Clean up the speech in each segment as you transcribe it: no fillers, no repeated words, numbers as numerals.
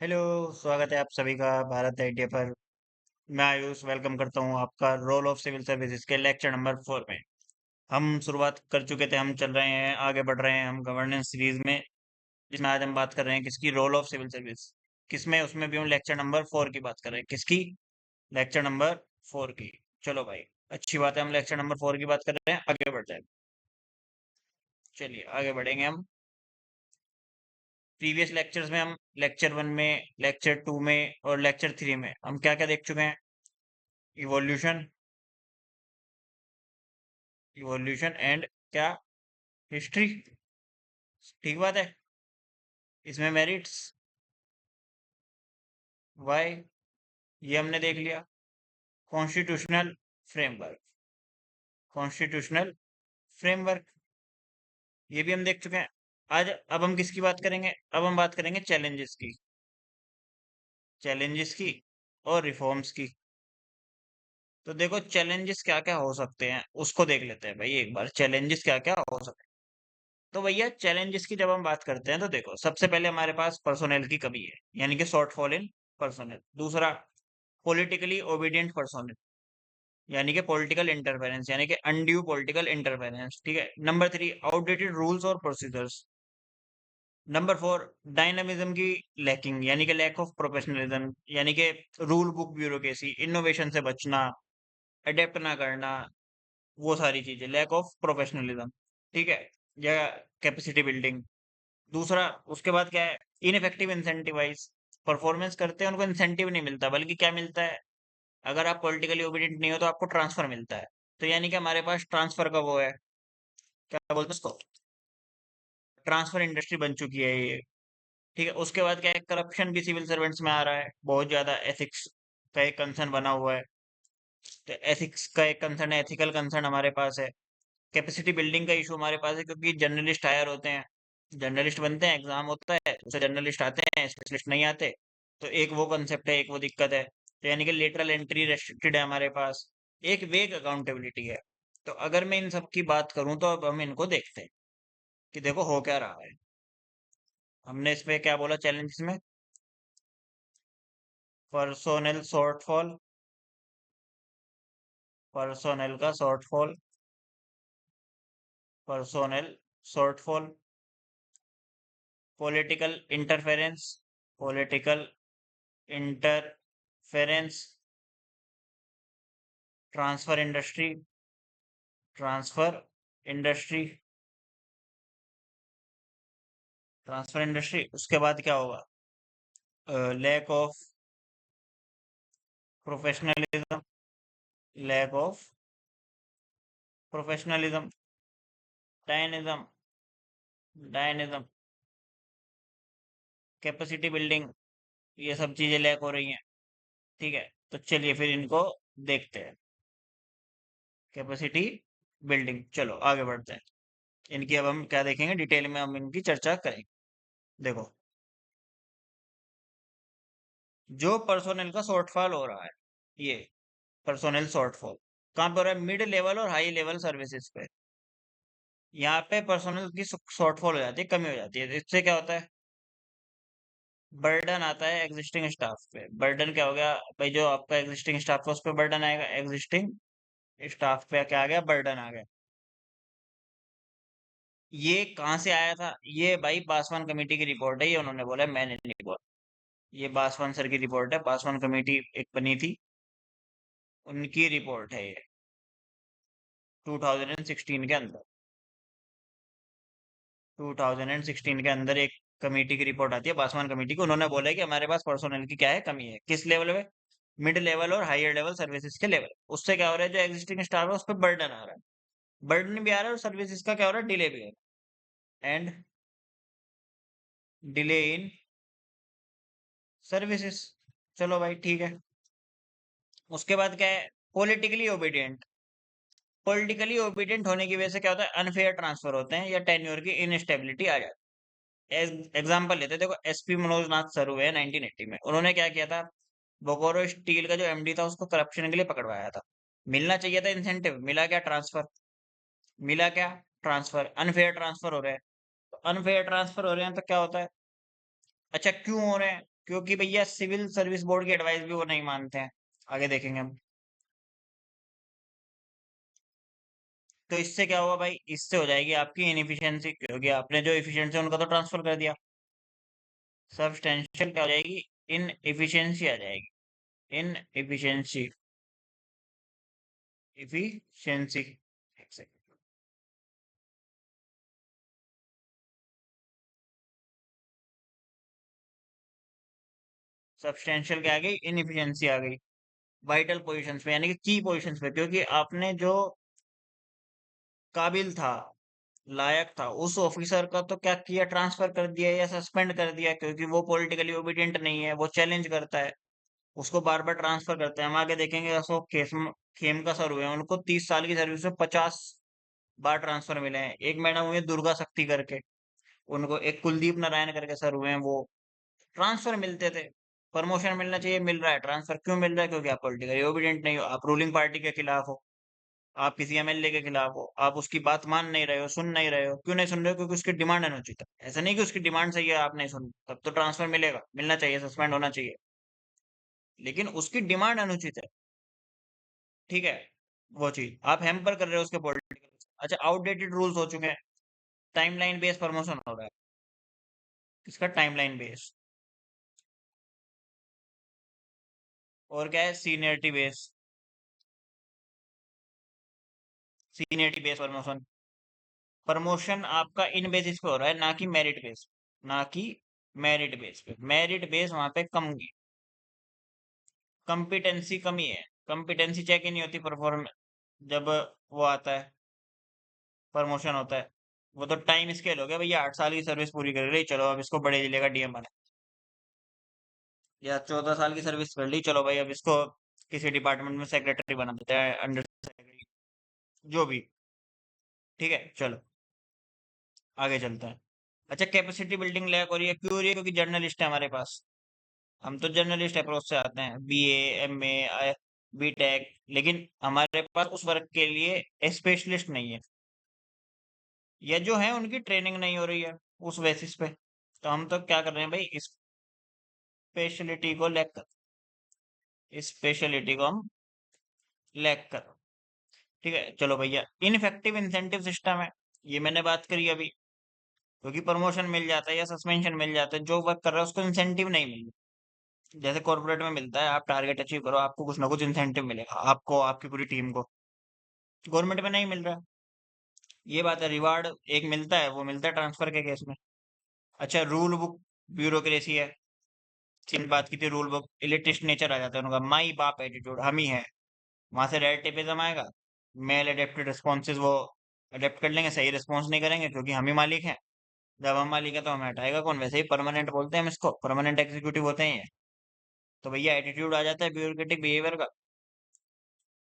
Hello. स्वागत है आप सभी का भारत आईटीआई पर। मैं आयुष वेलकम करता हूं आपका रोल ऑफ सिविल सर्विसेज के लेक्चर नंबर 4 में। हम शुरुआत कर चुके थे, हम चल रहे हैं, आगे बढ़ रहे हैं हम गवर्नेंस सीरीज में, जिसमें आज हम बात कर रहे हैं किसकी, रोल ऑफ सिविल सर्विस किसमें, उसमें भी हम लेक्चर नंबर 4 की बात कर रहे हैं। किसकी? लेक्चर नंबर 4 की। चलो भाई, अच्छी बात है, हम लेक्चर नंबर 4 की बात कर रहे हैं, आगे बढ़ जाए। चलिए आगे बढ़ेंगे हम। प्रीवियस लेक्चर्स में हम लेक्चर 1 में, लेक्चर 2 में और लेक्चर 3 में हम क्या क्या देख चुके हैं? इवोल्यूशन, इवोल्यूशन एंड क्या, हिस्ट्री। ठीक बात है। इसमें मेरिट्स, वाई, ये हमने देख लिया। कॉन्स्टिट्यूशनल फ्रेमवर्क, कॉन्स्टिट्यूशनल फ्रेमवर्क, ये भी हम देख चुके हैं। आज अब हम किसकी बात करेंगे? अब हम बात करेंगे चैलेंजेस की, चैलेंजेस की और रिफॉर्म्स की। तो देखो चैलेंजेस क्या क्या हो सकते हैं उसको देख लेते हैं भाई एक बार, चैलेंजेस क्या क्या हो सकते हैं। तो भैया चैलेंजेस की जब हम बात करते हैं तो देखो सबसे पहले हमारे पास पर्सोनेल की कमी है, यानी कि शॉर्टफॉल इन पर्सोनेल। दूसरा, पॉलिटिकली ओबीडियंट पर्सोनेल, यानी कि पॉलिटिकल इंटरफेरेंस, यानी कि अनड्यू पॉलिटिकल इंटरफेरेंस। ठीक है। नंबर 3, आउटडेटेड रूल्स और प्रोसीजर्स। नंबर 4, डायनामिज्म की लैकिंग, यानी कि लैक ऑफ प्रोफेशनलिज्म, यानी कि रूल बुक ब्यूरोक्रेसी, इनोवेशन से बचना, अडेप्ट ना करना, वो सारी चीजें, लैक ऑफ प्रोफेशनलिज्म। ठीक है। या कैपेसिटी बिल्डिंग। दूसरा, उसके बाद क्या है? इनफेक्टिव इंसेंटिवाइज, परफॉर्मेंस करते हैं उनको इंसेंटिव नहीं मिलता, बल्कि क्या मिलता है? अगर आप पॉलिटिकली ओबिडेंट नहीं हो तो आपको ट्रांसफर मिलता है। तो यानी कि हमारे पास ट्रांसफर का वो है, क्या बोलते हैं उसको, ट्रांसफर इंडस्ट्री बन चुकी है ये। ठीक है। उसके बाद क्या है? करप्शन भी सिविल सर्वेंट्स में आ रहा है बहुत ज्यादा, एथिक्स का एक कंसर्न बना हुआ है। तो एथिक्स का एक कंसर्न है, एथिकल कंसर्न हमारे पास है। कैपेसिटी बिल्डिंग का इशू हमारे पास है, क्योंकि जर्नलिस्ट हायर होते हैं, जर्नलिस्ट बनते हैं, एग्जाम होता है, उससे जर्नलिस्ट आते हैं, स्पेशलिस्ट नहीं आते। तो एक वो कंसेप्ट है, एक वो दिक्कत है। तो यानी कि लेटरल एंट्री रेस्ट्रिक्टेड है हमारे पास। एक वेग अकाउंटेबिलिटी है। तो अगर मैं इन सब की बात करूं तो अब हम इनको देखते हैं कि देखो हो क्या रहा है। हमने इसमें क्या बोला चैलेंजेस में? पर्सोनल शॉर्टफॉल, पर्सोनल का shortfall, personnel shortfall, political interference, political interference, transfer industry, transfer industry, transfer industry. उसके बाद क्या होगा? Lack of professionalism, lack of professionalism, dynamism, dynamism, capacity building, ये सब चीजें लैक हो रही हैं। ठीक है। तो चलिए फिर इनको देखते हैं। कैपेसिटी बिल्डिंग, चलो आगे बढ़ते हैं। इनकी अब हम क्या देखेंगे डिटेल में, हम इनकी चर्चा करेंगे। देखो, जो पर्सोनल का शॉर्टफॉल हो रहा है, ये पर्सोनल शॉर्टफॉल कहाँ पे हो रहा है? मिड लेवल और हाई लेवल सर्विसेज पे। यहाँ पे पर्सोनल की शॉर्टफॉल हो जाती है, कमी हो जाती है। इससे क्या होता है? बर्डन आता है एग्जिस्टिंग स्टाफ पे। बर्डन क्या हो गया भाई? जो आपका एग्जिस्टिंग स्टाफ है उस पर बर्डन आएगा, एग्जिस्टिंग स्टाफ पे क्या आ गया? बर्डन आ गया। ये कहाँ से आया था? ये भाई पासवान कमेटी की रिपोर्ट है, ये उन्होंने बोला है, मैंने नहीं बोला। ये पासवान सर की रिपोर्ट है, पासवान कमेटी एक बनी थी, उनकी रिपोर्ट है ये, 2016 के अंदर, 2016 के अंदर एक कमेटी की रिपोर्ट आती है, पासवान कमेटी की। उन्होंने बोला है कि हमारे पास पर्सोनल की क्या है? कमी है। किस लेवल पे? मिड लेवल और हायर लेवल सर्विसेज के लेवल। उससे क्या हो रहा है? जो एग्जिस्टिंग स्टाफ है उस पर बर्डन आ रहा है, बर्डन भी आ रहा है और सर्विसेज का क्या हो रहा है? डिले भी है, एंड डिले इन सर्विसेज। चलो भाई ठीक है। उसके बाद क्या है? पॉलिटिकली ओबीडियंट, पॉलिटिकली ओबीडियंट होने की वजह से क्या होता है? अनफेयर ट्रांसफर होते हैं या टेन्योर की इनस्टेबिलिटी आ जाती है। एग्जाम्पल लेते हैं, देखो एसपी मनोज नाथ सर हुए 1980 में, उन्होंने क्या किया था? बोकारो स्टील का जो एमडी था उसको करप्शन के लिए पकड़वाया था। मिलना चाहिए था इंसेंटिव, मिला क्या? ट्रांसफर। मिला क्या? ट्रांसफर। अनफेयर ट्रांसफर हो रहे हैं। तो अनफेयर ट्रांसफर हो रहे हैं तो क्या होता है? अच्छा, क्यों हो रहे हैं? क्योंकि भैया सिविल सर्विस बोर्ड की एडवाइस भी वो नहीं मानते हैं। आगे देखेंगे हम। तो इससे क्या होगा भाई, इससे हो जाएगी आपकी इनएफिशिएंसी, क्योंकि आपने जो एफिशिएंसी उनका तो ट्रांसफर कर दिया। सब्सटेंशियल क्या हो जाएगी, इन एफिशिएंसी आ जाएगी। इन एफिशिएंसी, एफिशिएंसी, सब्सटेंशियल क्या आ गई, इनएफिशिएंसी आ गई। वाइटल पोजीशंस पे यानी कि की पोजीशंस पे, क्योंकि आपने जो काबिल था, लायक था, उस ऑफिसर का तो क्या किया, ट्रांसफर कर दिया या सस्पेंड कर दिया, क्योंकि वो पॉलिटिकली ओबिडिएंट नहीं है, वो चैलेंज करता है, उसको बार बार ट्रांसफर करते हैं। हम आगे देखेंगे, अशोक खेम का सर हुए हैं, उनको 30 साल की सर्विस में 50 बार ट्रांसफर मिले हैं। एक मैडम हुई है दुर्गा शक्ति करके, उनको एक कुलदीप नारायण करके सर हुए हैं, वो ट्रांसफर मिलते थे। प्रमोशन मिलना चाहिए, मिल रहा है, ट्रांसफर क्यों मिल रहा है, क्योंकि आप पॉलिटिकली ओबिडेंट नहीं हो, आप रूलिंग पार्टी के खिलाफ हो, आप किसी एमएलए के खिलाफ हो, आप उसकी बात मान नहीं रहे हो, सुन नहीं रहे हो। क्यों नहीं सुन रहे हो, क्योंकि उसकी डिमांड अनुचित है। ऐसा नहीं कि उसकी डिमांड सही है, आप नहीं सुन, तब तो ट्रांसफर मिलेगा, मिलना चाहिए, सस्पेंड होना चाहिए, लेकिन उसकी डिमांड अनुचित है। ठीक है, वो चीज आप हैम्पर कर रहे हो उसके पॉलिटिकल। अच्छा, आउटडेटेड रूल्स हो चुके हैं, टाइमलाइन बेस्ड प्रमोशन हो रहा है। किसका, टाइमलाइन बेस्ड। और क्या है, seniority based, seniority based promotion. Promotion आपका इन बेसिस पे हो रहा है, ना कि मेरिट बेस, ना कि मेरिट बेस पे। मेरिट बेस वहां पे कम, कंपिटेंसी कमी है, कंपिटेंसी चेक ही नहीं होती परफॉर्म, जब वो आता है, प्रमोशन होता है। वो तो टाइम स्केल हो गया भैया, 8 साल की सर्विस पूरी कर रही, चलो अब इसको बड़े जिले का डीएम बना, या 14 साल की सर्विस कर ली, चलो भाई अब इसको किसी डिपार्टमेंट में सेक्रेटरी बना देते हैं, अंडर सेक्रेटरी, जो भी। ठीक है, चलो आगे चलते हैं। अच्छा, कैपेसिटी बिल्डिंग लैक हो रही है, क्यों हो रही है, क्योंकि जर्नलिस्ट है हमारे पास। हम तो जर्नलिस्ट अप्रोच से आते हैं, बीए, एमए, बीटेक, लेकिन हमारे पास उस वर्क के लिए स्पेशलिस्ट नहीं है, या जो है उनकी ट्रेनिंग नहीं हो रही है उस बेसिस पे। तो हम तो क्या कर रहे हैं भाई, स्पेशलिटी को लैक कर, स्पेशलिटी को हम लैक कर। ठीक है, चलो भैया, इनफेक्टिव इंसेंटिव सिस्टम है, ये मैंने बात करी अभी। क्योंकि प्रमोशन मिल जाता है या सस्पेंशन मिल जाता है, जो वर्क कर रहा है उसको इंसेंटिव नहीं मिल रहा। जैसे कॉर्पोरेट में मिलता है, आप टारगेट अचीव करो, आपको कुछ ना कुछ इंसेंटिव मिलेगा, आपको, आपकी पूरी टीम को। गवर्नमेंट में नहीं मिल रहा, ये बात है। रिवार्ड एक मिलता है, वो मिलता है ट्रांसफर के केस में। अच्छा, रूल बुक ब्यूरोक्रेसी है, सिंपल बात की थी, रूल बुक इलिटिस्ट नेचर आ जाता है उनका, माई बाप एटीट्यूड, हम ही है। वहां से रेड टेपिज्म आएगा, मेल अडेप्टेड रिस्पॉन्सेज वो अडेप्ट कर लेंगे, सही रिस्पॉन्स नहीं करेंगे, क्योंकि हम ही मालिक हैं। जब हम मालिक है तो हमें हटाएगा कौन, वैसे ही परमानेंट बोलते हैं हम इसको, परमानेंट एग्जीक्यूटिव होते हैं ये। तो भैया एटीट्यूड आ जाता है ब्यूरोक्रेटिक बिहेवियर का।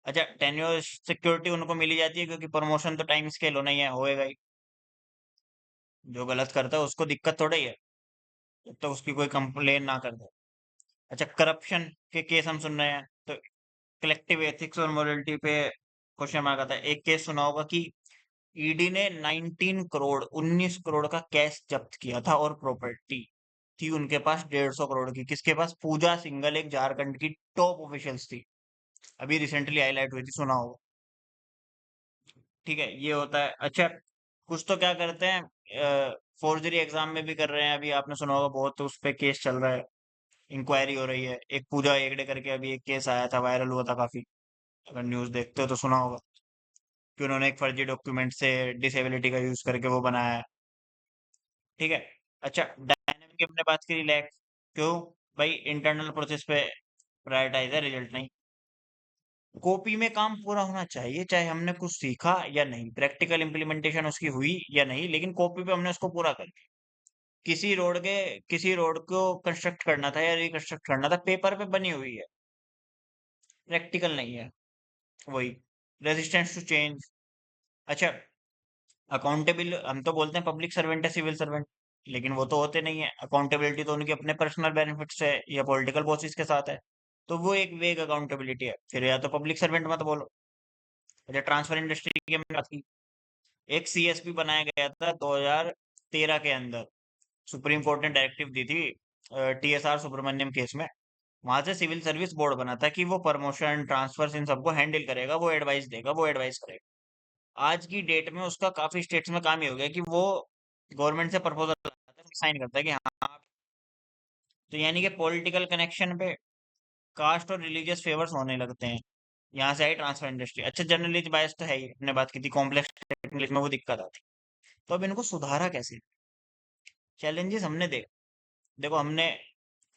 अच्छा, टेन्योर सिक्योरिटी उनको मिली जाती है, क्योंकि प्रमोशन तो टाइम स्केल होना ही है, होएगा ही। जो गलत करता है उसको दिक्कत थोड़ा ही है, जब तक उसकी कोई कंप्लेन ना कर दे। अच्छा, करप्शन के केस हम सुन रहे हैं, तो कलेक्टिव एथिक्स और मोरलिटी पे क्वेश्चन मार्क आता है। एक केस सुना होगा कि ईडी ने 19 करोड़ का कैश जब्त किया था, और प्रॉपर्टी थी उनके पास 150 करोड़ की। किसके पास, पूजा सिंघल, एक झारखंड की टॉप ऑफिशियल्स थी, अभी रिसेंटली हाईलाइट हुई थी, सुना होगा। ठीक है, ये होता है। अच्छा, कुछ तो क्या करते हैं, फोर्जरी एग्जाम में भी कर रहे हैं, अभी आपने सुना होगा, बहुत उस पे केस चल रहा है, इंक्वायरी हो रही है। एक पूजा हेगड़े करके अभी एक केस आया था, वायरल हुआ था काफी, अगर न्यूज देखते हो तो सुना होगा, कि उन्होंने एक फर्जी डॉक्यूमेंट से डिसेबिलिटी का यूज करके वो बनाया है। ठीक है। अच्छा, डायनेमिक की हमने बात करी, लैक्स क्यों, भाई इंटरनल प्रोसेस पे प्रायोरिटाइज है, रिजल्ट नहीं। कॉपी में काम पूरा होना चाहिए, चाहे हमने कुछ सीखा या नहीं, प्रैक्टिकल इम्प्लीमेंटेशन उसकी हुई या नहीं, लेकिन कॉपी पे हमने उसको पूरा कर लिया। किसी रोड को कंस्ट्रक्ट करना था या रिकंस्ट्रक्ट करना था, पेपर पे बनी हुई है, प्रैक्टिकल नहीं है। वही रेजिस्टेंस टू चेंज। अच्छा, अकाउंटेबल, हम तो बोलते हैं पब्लिक सर्वेंट है, सिविल सर्वेंट, लेकिन वो तो होते नहीं है। अकाउंटेबिलिटी तो उनकी अपने पर्सनल बेनिफिट से या पॉलिटिकल बॉसेस के साथ है, तो वो एक वेग अकाउंटेबिलिटी है, फिर या तो पब्लिक सर्वेंट मत बोलो। अच्छा, ट्रांसफर इंडस्ट्री की हमने बात की, एक सीएसपी बनाया गया था 2013 के अंदर, सुप्रीम कोर्ट ने डायरेक्टिव दी थी TSR सुब्रमण्यम केस में। वहां से सिविल सर्विस बोर्ड बना था कि वो प्रमोशन ट्रांसफर इन सबको हैंडल करेगा, वो एडवाइस देगा, वो एडवाइस करेगा। आज की डेट में उसका काफी स्टेट्स में काम ही हो गया कि वो गवर्नमेंट से प्रपोजल साइन करता है कि हाँ। तो यानी कि पॉलिटिकल कनेक्शन पे कास्ट और रिलीजियस फेवर्स होने लगते हैं। यहाँ से आई ट्रांसफर इंडस्ट्री। अच्छा, जर्नलिस्ट बायस तो है ही, हमने बात की थी, कॉम्प्लेक्स टेक्निकल में वो दिक्कत आती। तो अब इनको सुधारा कैसे? चैलेंजेस हमने देखो हमने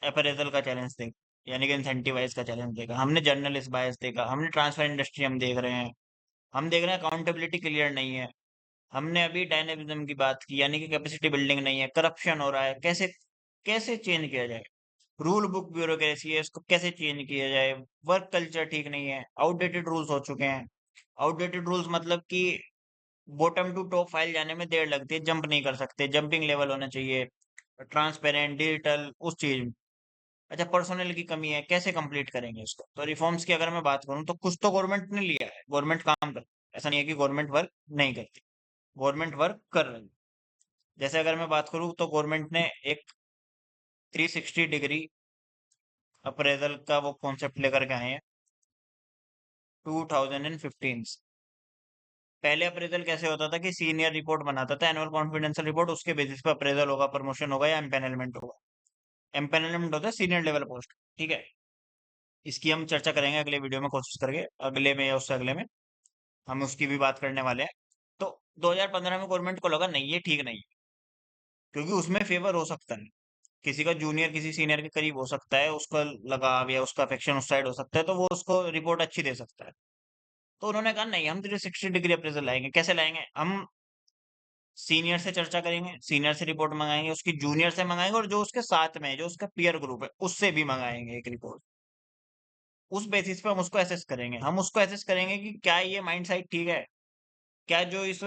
अप्रेजल का चैलेंज देखा, यानी कि इंसेंटिवाइज का चैलेंज देखा, हमने जर्नलिस्ट बायस देखा, हमने ट्रांसफर इंडस्ट्री हम देख रहे हैं, हम देख रहे हैं अकाउंटेबिलिटी क्लियर नहीं है, हमने अभी डायनेमिज्म की बात की, यानी कि कैपेसिटी बिल्डिंग नहीं है, करप्शन हो रहा है, कैसे कैसे चेंज किया जाए, रूल बुक ब्यूरोक्रेसी है, इसको कैसे चेंज किया जाए, वर्क कल्चर ठीक नहीं है, आउटडेटेड रूल्स हो चुके हैं। आउटडेटेड रूल्स मतलब कि बॉटम टू टॉप फाइल जाने में देर लगती है, जंप नहीं कर सकते, जंपिंग लेवल होना चाहिए, ट्रांसपेरेंट डिजिटल उस चीज में। अच्छा, पर्सोनल की कमी है, कैसे कंप्लीट करेंगे इसको? तो रिफॉर्म्स की अगर मैं बात करूं तो कुछ तो गवर्नमेंट ने लिया है, गवर्नमेंट काम कर, ऐसा नहीं है कि गवर्नमेंट वर्क नहीं करती, गवर्नमेंट वर्क कर रही है। जैसे अगर मैं बात करूं तो गवर्नमेंट ने एक 360 डिग्री अप्रेजल का वो कॉन्सेप्ट लेकर के आए हैं 2015 से। पहले अप्रेजल कैसे होता था कि सीनियर रिपोर्ट बनाता था, एनुअल कॉन्फिडेंशियल रिपोर्ट, उसके बेसिस पे अप्रेजल होगा, प्रमोशन होगा या एम्पेनलमेंट होगा। एम्पेनलमेंट होता है सीनियर लेवल पोस्ट, ठीक है। इसकी हम चर्चा करेंगे अगले वीडियो में, कोशिश करके अगले में या उससे अगले में हम उसकी भी बात करने वाले हैं। तो 2015 में गवर्नमेंट को लगा नहीं, ये ठीक नहीं है, क्योंकि उसमें फेवर हो सकता है, किसी का जूनियर किसी सीनियर के करीब हो सकता है, उसका लगाव या उसका अफेक्शन उस साइड हो सकता है, तो वो उसको रिपोर्ट अच्छी दे सकता है। तो उन्होंने कहा नहीं, हम 360 डिग्री अप्रेजल लाएंगे। कैसे लाएंगे? हम सीनियर से चर्चा करेंगे, सीनियर से रिपोर्ट मंगाएंगे, उसकी जूनियर से मंगाएंगे, और जो उसके साथ में है, जो उसका पीयर ग्रुप है, उससे भी मंगाएंगे एक रिपोर्ट। उस बेसिस पे हम उसको एसेस करेंगे, हम उसको एसेस करेंगे कि क्या ये माइंड साइट ठीक है, क्या जो इस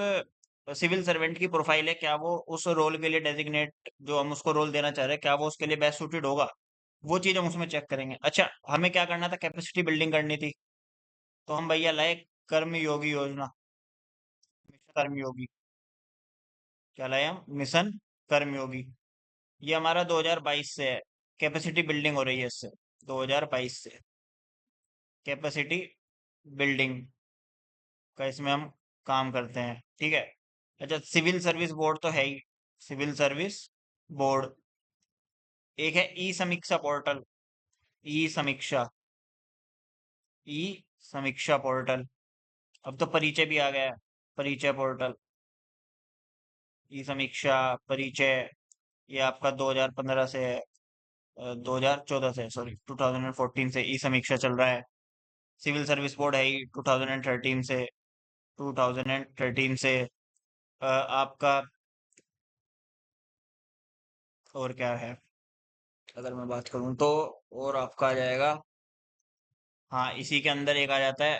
सिविल सर्वेंट की प्रोफाइल है, क्या वो उस रोल के लिए डेजिग्नेट, जो हम उसको रोल देना चाह रहे हैं, क्या वो उसके लिए बेस्ट सूटेड होगा। वो चीज हम उसमें चेक करेंगे। अच्छा, हमें क्या करना था? कैपेसिटी बिल्डिंग करनी थी। तो हम भैया लाए कर्म योगी योजना, मिशन कर्मयोगी। क्या लाए हम? मिशन कर्मयोगी। ये हमारा 2022 से है, कैपेसिटी बिल्डिंग हो रही है इससे, 2022 से कैपेसिटी बिल्डिंग का इसमें हम काम करते हैं, ठीक है। अच्छा, सिविल सर्विस बोर्ड तो है ही, सिविल सर्विस बोर्ड। एक है ई समीक्षा पोर्टल, ई समीक्षा, ई समीक्षा पोर्टल। अब तो परिचय भी आ गया है, परिचय पोर्टल, ई समीक्षा, परिचय। ये आपका 2015 से है, 2014 से, सॉरी 2014 से ई समीक्षा चल रहा है। सिविल सर्विस बोर्ड है ही 2013 से, 2013 से। आपका और क्या है, अगर मैं बात करूं तो और आपका आ जाएगा, हाँ इसी के अंदर एक आ जाता है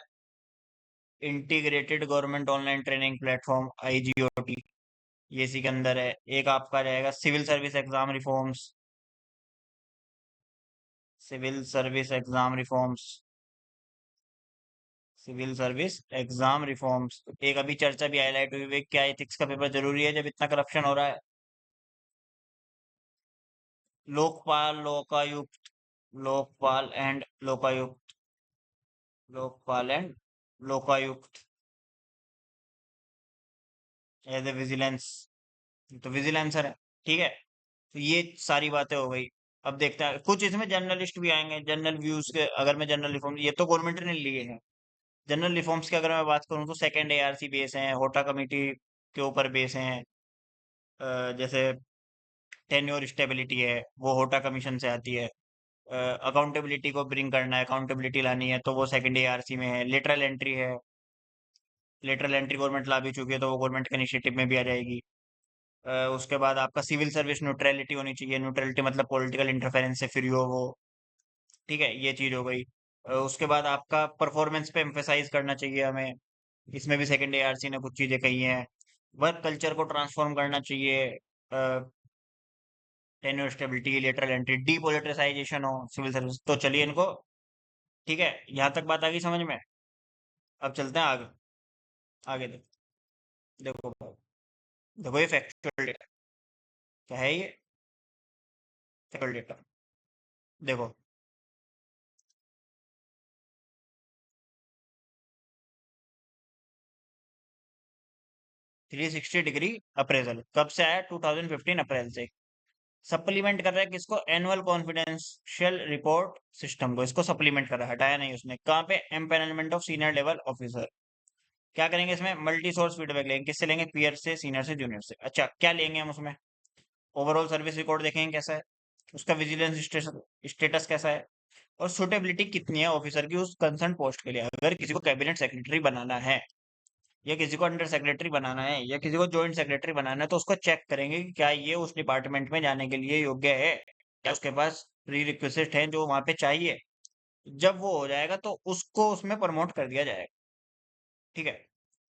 integrated government online training platform, IGOT। ये इसी के अंदर है। एक आपका जाएगा civil service exam reforms, civil service exam reforms, civil service exam reforms. एक अभी चर्चा भी हाईलाइट हुई है, क्या एथिक्स का पेपर जरूरी है जब इतना करप्शन हो रहा है? Lokpal, Lokayukta, Lokpal and Lokayukta, Lokpal and Lokayukta as a vigilance, तो विजिलेंसर है, ठीक है। तो ये सारी बातें हो गई। अब देखते हैं कुछ इसमें जर्नलिस्ट भी आएंगे, जनरल व्यूज के। अगर मैं जनरल रिफॉर्म, ये तो गवर्नमेंट ने लिए हैं। जनरल रिफॉर्म्स की अगर मैं बात करूं तो सेकंड ARC बेस हैं, होटा कमेटी के ऊपर बेस हैं। जैसे टेन्योर स्टेबिलिटी है, वो होटा कमीशन से आती है। अकाउंटेबिलिटी को ब्रिंग करना है, अकाउंटेबिलिटी लानी है, तो वो सेकंड ARC में है। लेटरल एंट्री है, लेटरल एंट्री गवर्नमेंट ला भी चुकी है, तो वो गवर्नमेंट के इनिशिएटिव में भी आ जाएगी। उसके बाद आपका सिविल सर्विस न्यूट्रलिटी होनी चाहिए, न्यूट्रलिटी मतलब पॉलिटिकल इंटरफेरेंस से फ्री हो वो, ठीक है, ये चीज हो गई। उसके बाद आपका परफॉर्मेंस पे एम्फेसाइज करना चाहिए हमें, इसमें भी सेकंड ARC ने कुछ चीजें कही हैं। वर्क कल्चर को ट्रांसफॉर्म करना चाहिए, टेन्योर स्टेबिलिटी, लेटरल एंट्री, डीपोलिटिसाइजेशन हो सिविल सर्विस। तो चलिए इनको, ठीक है, यहाँ तक बात आ गई समझ में। अब चलते हैं आगे, आगे देखो देखो ये फैक्चुअल डेटा क्या है, ये टेबल डेटा देखो। 360 डिग्री अप्रेजल कब से आया? 2015 अप्रैल से। सप्लीमेंट कर रहा है किसको? एनुअल कॉन्फिडेंशियल रिपोर्ट सिस्टम को, इसको सप्लीमेंट कर रहा है, हटाया नहीं उसने। कहाँ पे? Empanelment of senior level officer. क्या करेंगे इसमें? मल्टी सोर्स फीडबैक लेंगे। किससे लेंगे? पीयर से, सीनियर से, जूनियर से। अच्छा, क्या लेंगे हम उसमें? ओवरऑल सर्विस रिकॉर्ड देखेंगे कैसा है, उसका विजिलेंस स्टेटस कैसा है, और सुटेबिलिटी कितनी है ऑफिसर की उस कंसर्न पोस्ट के लिए। अगर किसी को कैबिनेट सेक्रेटरी बनाना है, या किसी को अंडर सेक्रेटरी बनाना है, या किसी को जॉइंट सेक्रेटरी बनाना है, तो उसको चेक करेंगे कि क्या ये उस डिपार्टमेंट में जाने के लिए योग्य है, क्या उसके पास प्री रिक्विजिट है जो वहां पे चाहिए। जब वो हो जाएगा तो उसको उसमें प्रमोट कर दिया जाएगा। ठीक है।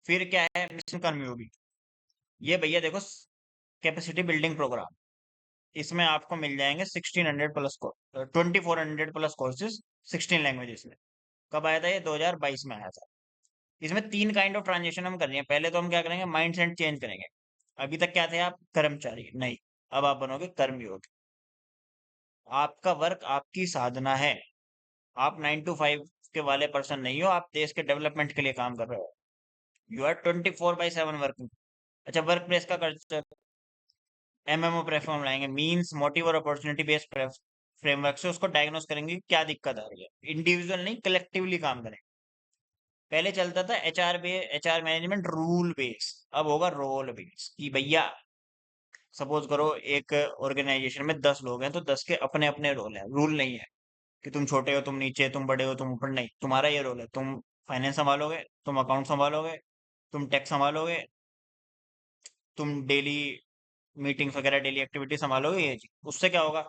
फिर क्या है? मिशन कर्मयोगी। ये भैया देखो, कैपेसिटी बिल्डिंग प्रोग्राम। इसमें आपको मिल जाएंगे 1600 प्लस 2400 प्लस कोर्सेज, 16 लैंग्वेजेस में। कब आया था ये? 2022 में आया था। इसमें तीन काइंड ऑफ ट्रांजेक्शन हम कर रहे हैं। पहले तो हम क्या करेंगे? माइंड सेट चेंज करेंगे। अभी तक क्या थे आप? कर्मचारी, नहीं, अब आप बनोगे कर्मयोगी। आपका वर्क आपकी साधना है। आप 9 to 5 के वाले पर्सन नहीं हो, आप देश के डेवलपमेंट के लिए काम कर रहे हो। You are 24/7 working. अच्छा, वर्क प्लेस का कल्चर, एमएमओ प्लेटफॉर्म लाएंगे, मींस मोटिव और अपॉर्चुनिटी बेस्ड फ्रेमवर्क से उसको डायग्नोस करेंगे कि क्या दिक्कत आ रही है। इंडिविजुअल नहीं, कलेक्टिवली काम करें। पहले चलता था एचआर मैनेजमेंट रूल बेस, अब होगा रोल बेस। कि भैया सपोज करो एक ऑर्गेनाइजेशन में 10 लोग हैं, तो 10 के अपने अपने रोल है, रूल नहीं है कि तुम छोटे हो, तुम नीचे, तुम बड़े हो, तुम ऊपर। नहीं, तुम्हारा ये रोल है, तुम फाइनेंस संभालोगे, तुम अकाउंट संभालोगे, तुम टैक्स संभालोगे, तुम डेली मीटिंग्स वगैरह, डेली एक्टिविटी संभालोगे। ये चीज उससे क्या होगा?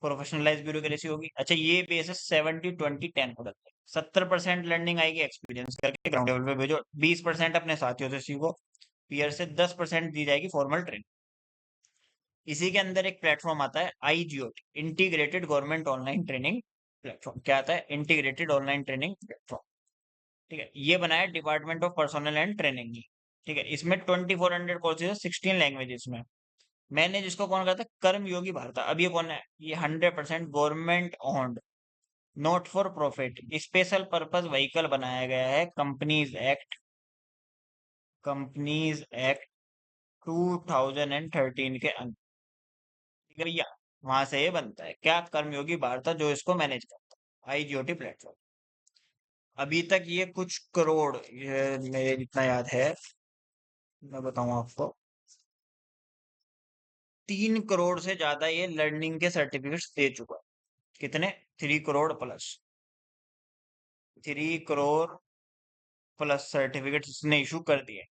प्रोफेशनलाइज ब्यूरोक्रेसी होगी। अच्छा, ये बेस है 70-20-10 मॉडल। 70% लर्निंग आएगी एक्सपीरियंस करके, ग्राउंड लेवल पे भेजो। 20% अपने साथियों से सीखो। पीयर से 10% दी जाएगी फॉर्मल ट्रेनिंग। इसी के अंदर एक प्लेटफॉर्म आता है iGOT, integrated government online training platform. क्या आता है? Integrated online training platform. ठीक है, ये बनाया department of personal and training ने। ठीक है, इसमें 2400 कोर्सेज है, 16 लैंग्वेजेस में। मैंने जिसको कौन कहा था? कर्मयोगी भारत। अब ये कौन है? ये 100% government owned, not for profit, special purpose vehicle बनाया गया है कंपनीज एक्ट 2013 के अंदर। ठीक है भैया, वहां से ये बनता है क्या? कर्मयोगी भारत, जो इसको मैनेज करता है, आईजीओटी प्लेटफॉर्म। अभी तक ये कुछ करोड़, ये मेरे जितना याद है, मैं बताऊं आपको, 3 करोड़ से ज्यादा ये लर्निंग के सर्टिफिकेट्स दे चुका है। कितने? 3 crore plus. 3 crore plus certificates इसने इशू कर दिए।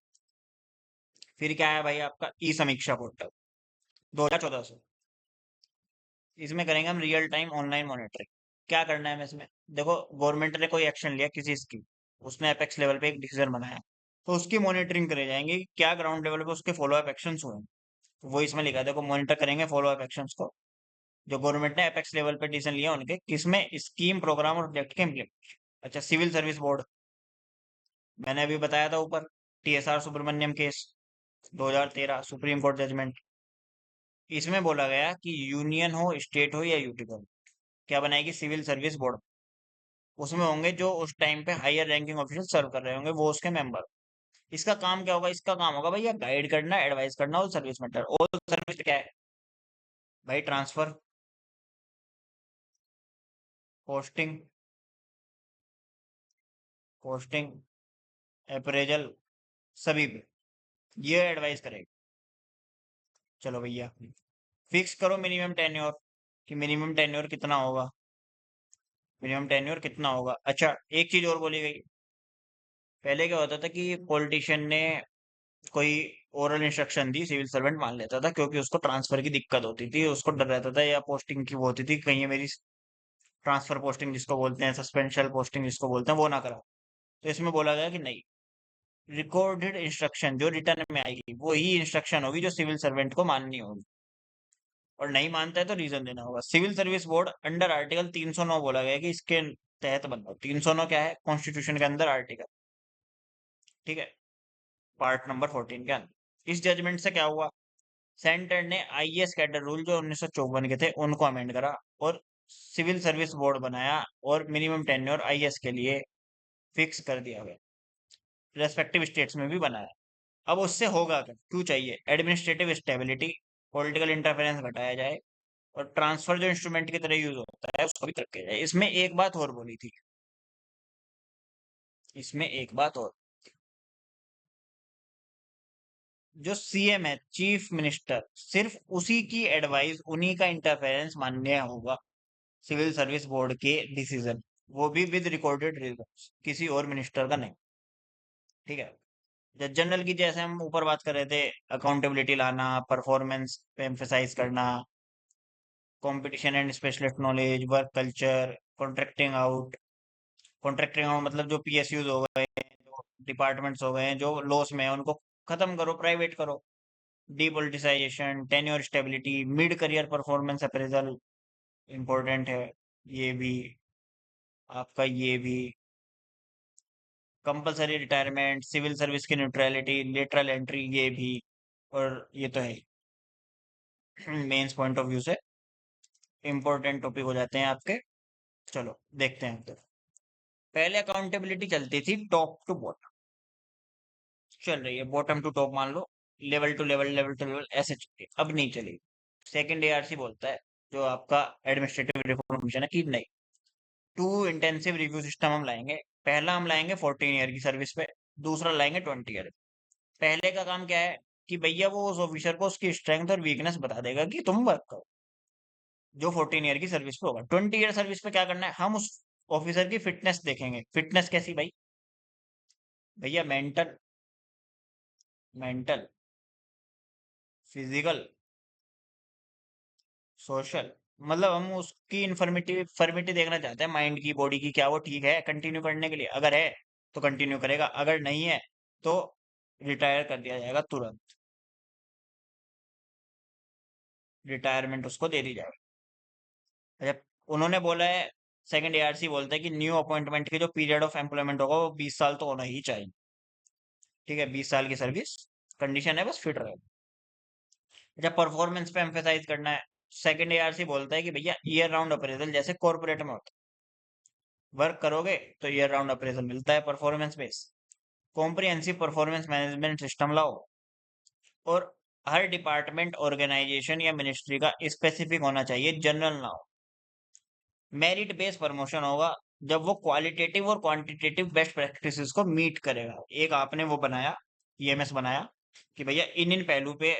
फिर क्या है भाई? आपका ई समीक्षा पोर्टल 2014 से। इसमें करेंगे हम रियल टाइम ऑनलाइन मॉनिटरिंग। क्या करना है हमें इसमें? देखो, गवर्नमेंट ने कोई एक्शन लिया किसी स्कीम, उसने एपेक्स लेवल पे एक डिसीजन बनाया, तो उसकी मॉनिटरिंग करे जाएंगे कि क्या ग्राउंड लेवल पे उसके फॉलो अप एक्शन हुए हैं। तो वो इसमें लिखा है, देखो, मॉनिटर करेंगे फॉलो अप एक्शन को, जो गवर्नमेंट ने एपेक्स लेवल पे डिसीजन लिया उनके, किसमें? स्कीम, प्रोग्राम और प्रोजेक्ट के इम्प्लीमेंटेशन। अच्छा, सिविल सर्विस बोर्ड, मैंने अभी बताया था ऊपर, TSR Subramanyam case 2013 supreme court judgment. इसमें बोला गया कि यूनियन हो, स्टेट हो या यूटी हो, क्या बनाएगी? Civil service board. उसमें होंगे जो उस टाइम पे हायर रैंकिंग ऑफिसर सर्व कर रहे होंगे, वो उसके मेंबर। इसका काम क्या होगा? इसका काम होगा भैया गाइड करना, एडवाइस करना, और सर्विस मैटर। और सर्विस क्या है भाई? ट्रांसफर, पोस्टिंग, पोस्टिंग, अप्रेजल, सभी पे ये एडवाइस करेगा। चलो भैया, फिक्स करो मिनिमम टेन्योर, कि मिनिमम टेन्योर कितना होगा। मिनिमम टेन्योर कितना होगा? अच्छा, एक चीज और बोली गई। पहले क्या होता था कि पॉलिटिशियन ने कोई ओरल इंस्ट्रक्शन दी, सिविल सर्वेंट मान लेता था, क्योंकि उसको ट्रांसफर की दिक्कत होती थी, उसको डर रहता था, या पोस्टिंग की वो होती थी, कहीं ये मेरी ट्रांसफर पोस्टिंग जिसको बोलते हैं, सस्पेंशल पोस्टिंग जिसको बोलते हैं, वो ना करा। तो इसमें बोला गया कि नहीं, रिकॉर्डेड इंस्ट्रक्शन जो रिटर्न में आएगी वो ही इंस्ट्रक्शन होगी जो सिविल सर्वेंट को माननी होगी। और नहीं मानता है तो रीजन देना होगा। Civil service board under article 309 बोला गया है कि इसके तहत बनता है। 309 क्या है? कॉन्स्टिट्यूशन के अंदर आर्टिकल। ठीक है, पार्ट नंबर 14 के अंदर। इस जजमेंट से क्या हुआ? सेंटर ने आईएएस कैडर रूल जो 1954 के थे उनको अमेंड करा और सिविल सर्विस बोर्ड बनाया और मिनिमम टेन्योर आईएएस के लिए फिक्स कर दिया गया, रेस्पेक्टिव स्टेट्स में भी बनाया। अब उससे होगा क्या, क्यों चाहिए, एडमिनिस्ट्रेटिव स्टेबिलिटी, पॉलिटिकल इंटरफेरेंस घटाया जाए और ट्रांसफर जो इंस्ट्रूमेंट की तरह यूज होता है उसको भी रखा जाए। इसमें एक बात और बोली थी, इसमें एक बात और, जो सीएम है चीफ मिनिस्टर, सिर्फ उसी की एडवाइस, उन्हीं का इंटरफेरेंस मान्य होगा सिविल सर्विस बोर्ड के डिसीजन, वो भी विद रिकॉर्डेड रीजंस, किसी और मिनिस्टर का नहीं। ठीक है, जनरल की जैसे हम ऊपर बात कर रहे थे, अकाउंटेबिलिटी लाना, परफॉर्मेंस पे एम्फेसाइज करना, competition and specialist knowledge, work culture, contracting out मतलब जो पीएसयूज हो गए, जो डिपार्टमेंट्स हो गए, जो लॉस में है उनको खत्म करो, प्राइवेट करो, depoliticisation, tenure stability, mid career performance appraisal important है, ये भी, आपका ये भी, कंपलसरी रिटायरमेंट, सिविल सर्विस की न्यूट्रलिटी, लेटरल एंट्री, ये भी, और ये तो है मेंस पॉइंट ऑफ व्यू से इंपॉर्टेंट टॉपिक हो जाते हैं आपके। चलो देखते हैं तो, पहले अकाउंटेबिलिटी चलती थी टॉप टू बॉटम, चल रही है बॉटम टू टॉप मान लो, level to level, level to level, ऐसे चलती है, अब नहीं चलेगी। सेकंड एआरसी बोलता है, जो आपका एडमिनिस्ट्रेटिव रिफॉर्म कमीशन है, कि नहीं, टू इंटेंसिव रिव्यू सिस्टम हम लाएंगे। पहला हम लाएंगे 14 ईयर की सर्विस पे, दूसरा लाएंगे 20 ईयर। पहले का काम क्या है कि भैया वो उस ऑफिसर को उसकी स्ट्रेंथ और वीकनेस बता देगा कि तुम वर्क करो, जो 14 ईयर की सर्विस पे होगा। 20 ईयर सर्विस पे क्या करना है, हम उस ऑफिसर की फिटनेस देखेंगे। फिटनेस कैसी भाई, भैया मेंटल, मेंटल, फिजिकल, सोशल, मतलब हम उसकी इन्फर्मिटी देखना चाहते हैं, माइंड की, बॉडी की, क्या वो ठीक है कंटिन्यू करने के लिए, अगर है तो कंटिन्यू करेगा, अगर नहीं है तो रिटायर कर दिया जाएगा तुरंत, रिटायरमेंट उसको दे दी जाएगी। अच्छा, उन्होंने बोला है, सेकंड एआरसी बोलता है कि न्यू अपॉइंटमेंट के जो पीरियड ऑफ एम्प्लॉयमेंट होगा वो 20 साल तो होना ही चाहिए। ठीक है, 20 साल की सर्विस कंडीशन है, बस फिट रहे। अच्छा, परफॉर्मेंस पे एम्फेसाइज करना है, सेकंड एआरसी बोलता है कि भैया ईयर राउंड अप्रेजल जैसे कॉर्पोरेट में होता है, वर्क करोगे तो ईयर राउंड अप्रेजल मिलता है performance base. Comprehensive performance management system लाओ, और हर डिपार्टमेंट, ऑर्गेनाइजेशन या मिनिस्ट्री का स्पेसिफिक होना चाहिए, जनरल ना हो। मेरिट बेस्ड प्रमोशन होगा जब वो क्वालिटेटिव और क्वांटिटेटिव बेस्ट प्रैक्टिसेस को मीट करेगा। एक आपने वो बनाया, ईएमएस बनाया, कि भैया इन इन पहलू पे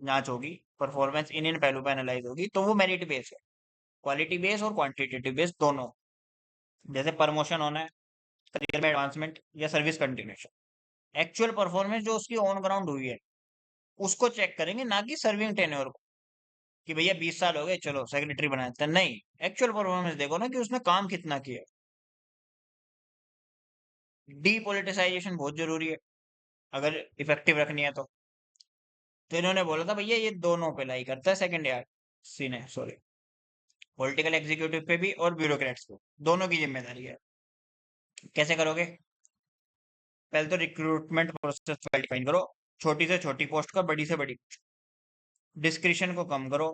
जांच होगी, परफॉर्मेंस इन इन पहलू पे एनालाइज होगी, तो वो मेरिट बेस है, क्वालिटी बेस और क्वांटिटेटिव बेस दोनों। जैसे प्रमोशन होना है, करियर में एडवांसमेंट या सर्विस कंटिन्यूशन, एक्चुअल परफॉर्मेंस जो उसकी ऑन ग्राउंड हुई है उसको चेक करेंगे, ना कि सर्विंग टेन्योर को, कि भैया 20 साल हो गए चलो सेक्रेटरी बना देते हैं, नहीं, एक्चुअल परफॉर्मेंस देखो ना कि उसने काम कितना किया। डीपोलिटिसाइजेशन बहुत जरूरी है अगर इफेक्टिव रखनी है तो इन्होंने बोला था भैया ये दोनों पे लाई करता है सेकंड ईयर सी ने, सॉरी, पॉलिटिकल एग्जीक्यूटिव पे भी और ब्यूरोक्रेट्स पे, दोनों की जिम्मेदारी है। कैसे करोगे, पहले तो रिक्रूटमेंट प्रोसेस वेल डिफाइन करो, छोटी से छोटी पोस्ट का, बड़ी से बड़ी, डिस्क्रिशन को कम करो,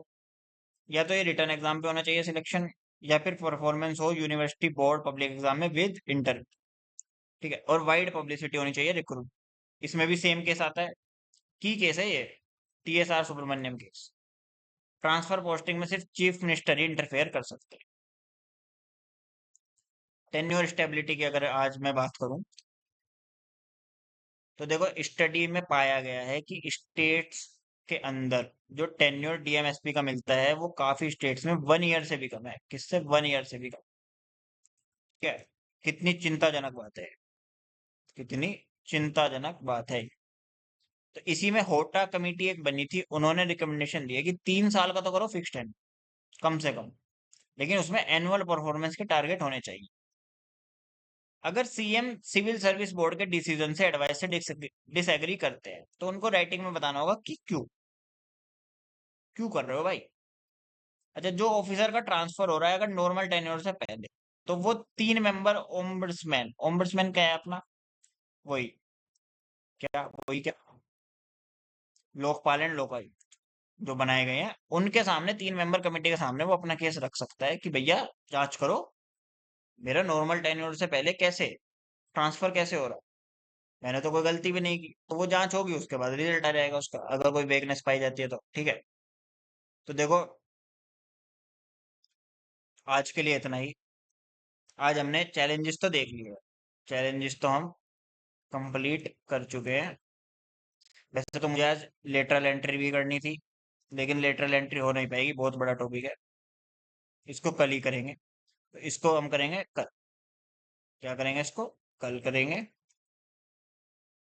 या तो ये रिटर्न एग्जाम पे होना चाहिए सिलेक्शन, या फिर परफॉर्मेंस हो यूनिवर्सिटी बोर्ड पब्लिक एग्जाम में विद इंटर। ठीक है, और वाइड पब्लिसिटी होनी चाहिए रिक्रूट। इसमें भी सेम केस आता है, की केस है ये, TSR Subramanyam case. Transfer posting में सिर्फ चीफ मिनिस्टर ही इंटरफेयर कर सकते हैं। टेन्योर स्टेबिलिटी की अगर आज मैं बात करूं, तो देखो स्टडी में पाया गया है कि स्टेट्स के अंदर जो टेन्योर डीएमएसपी का मिलता है वो काफी स्टेट्स में 1 ईयर से भी कम है। किससे, 1 ईयर से भी कम। क्या, कितनी चिंताजनक बात है, कितनी चिंताजनक बात है। तो इसी में होटा कमेटी एक बनी थी, उन्होंने रिकमेंडेशन दिया कि 3 साल का तो करो फिक्स टाइम, कम से कम, लेकिन उसमें एनुअल परफॉर्मेंस के टारगेट होने चाहिए। अगर सीएम सिविल सर्विस बोर्ड के डिसीजन से, एडवाइस से डिसएग्री करते हैं तो उनको राइटिंग में बताना होगा कि क्यों, क्यों कर रहे हो भाई। अच्छा, जो ऑफिसर का ट्रांसफर हो रहा है अगर नॉर्मल टेन्योर से पहले, तो वो 3 मेंबर ओम्बड्समैन, ओम्बड्समैन क्या है अपना, वही, क्या, वही क्या, लोकपाल एंड लोकायुक्त, जो बनाए गए हैं उनके सामने, 3 मेंबर कमेटी के सामने वो अपना केस रख सकता है कि भैया जांच करो, मेरा नॉर्मल टेन्योर से पहले कैसे ट्रांसफर कैसे हो रहा है, मैंने तो कोई गलती भी नहीं की। तो वो जांच होगी, उसके बाद रिजल्ट आ जाएगा उसका, अगर कोई वेकनेस पाई जाती है तो ठीक है। तो देखो, आज के लिए इतना ही। आज हमने चैलेंजेस तो देख लिए, चैलेंजेस तो हम कंप्लीट कर चुके हैं। वैसे तो मुझे आज लेटरल एंट्री भी करनी थी, लेकिन लेटरल एंट्री हो नहीं पाएगी, बहुत बड़ा टॉपिक है, इसको कल ही करेंगे। तो इसको हम करेंगे कल। क्या करेंगे इसको? कल करेंगे।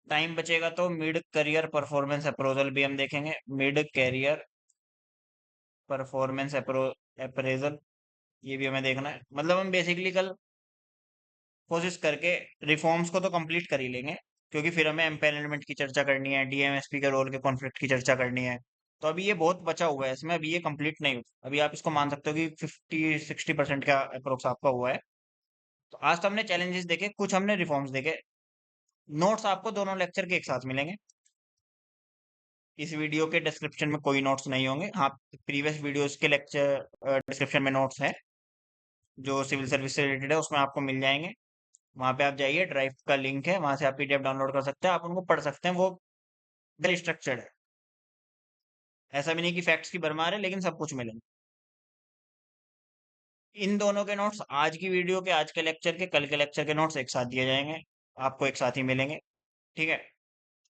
टाइम बचेगा तो मिड करियर परफॉर्मेंस अप्रोजल भी हम देखेंगे, मिड करियर परफॉर्मेंस अप्रेजल, ये भी हमें देखना है। मतलब हम बेसिकली कल कोशिश करके रिफॉर्म्स को तो कंप्लीट कर ही लेंगे, क्योंकि फिर हमें एम्पेनलमेंट की चर्चा करनी है, डीएमएसपी के रोल के कॉन्फ्लिक्ट की चर्चा करनी है। तो अभी ये बहुत बचा हुआ है इसमें, अभी ये कंप्लीट नहीं हुआ। अभी आप इसको मान सकते हो कि 50-60% का अप्रोक्स आपका हुआ है। तो आज तो हमने चैलेंजेस देखे, कुछ हमने रिफॉर्म्स देखे। नोट्स आपको दोनों लेक्चर के एक साथ मिलेंगे। इस वीडियो के डिस्क्रिप्शन में कोई नोट्स नहीं होंगे, हाँ प्रीवियस वीडियोस के लेक्चर डिस्क्रिप्शन में नोट्स हैं जो सिविल सर्विस से रिलेटेड है, उसमें आपको मिल जाएंगे। वहां पे आप जाइए, ड्राइव का लिंक है, वहां से आप पीडीएफ डाउनलोड कर सकते हैं, आप उनको पढ़ सकते हैं। वो वेल स्ट्रक्चर्ड है, ऐसा भी नहीं कि फैक्ट्स की भरमार है, लेकिन सब कुछ मिलेंगे। इन दोनों के नोट्स, आज की वीडियो के, आज के लेक्चर के, कल के लेक्चर के नोट्स एक साथ दिए जाएंगे, आपको एक साथ ही मिलेंगे। ठीक है,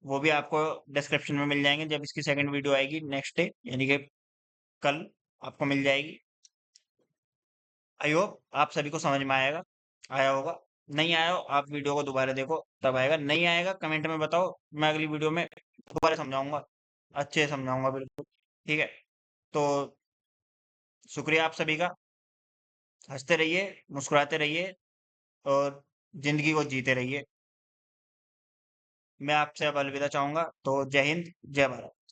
वो भी आपको डिस्क्रिप्शन में मिल जाएंगे जब इसकी सेकंड वीडियो आएगी नेक्स्ट डे, यानी कि कल आपको मिल जाएगी। आई होप आप सभी को समझ में आएगा, आया होगा। नहीं आया हो आप वीडियो को दोबारा देखो, तब आएगा। नहीं आएगा कमेंट में बताओ, मैं अगली वीडियो में दोबारा समझाऊंगा, अच्छे से समझाऊंगा बिल्कुल। ठीक है, तो शुक्रिया आप सभी का। हंसते रहिए, मुस्कुराते रहिए, और जिंदगी को जीते रहिए। मैं आपसे अब अलविदा चाहूंगा, तो जय हिंद, जय भारत।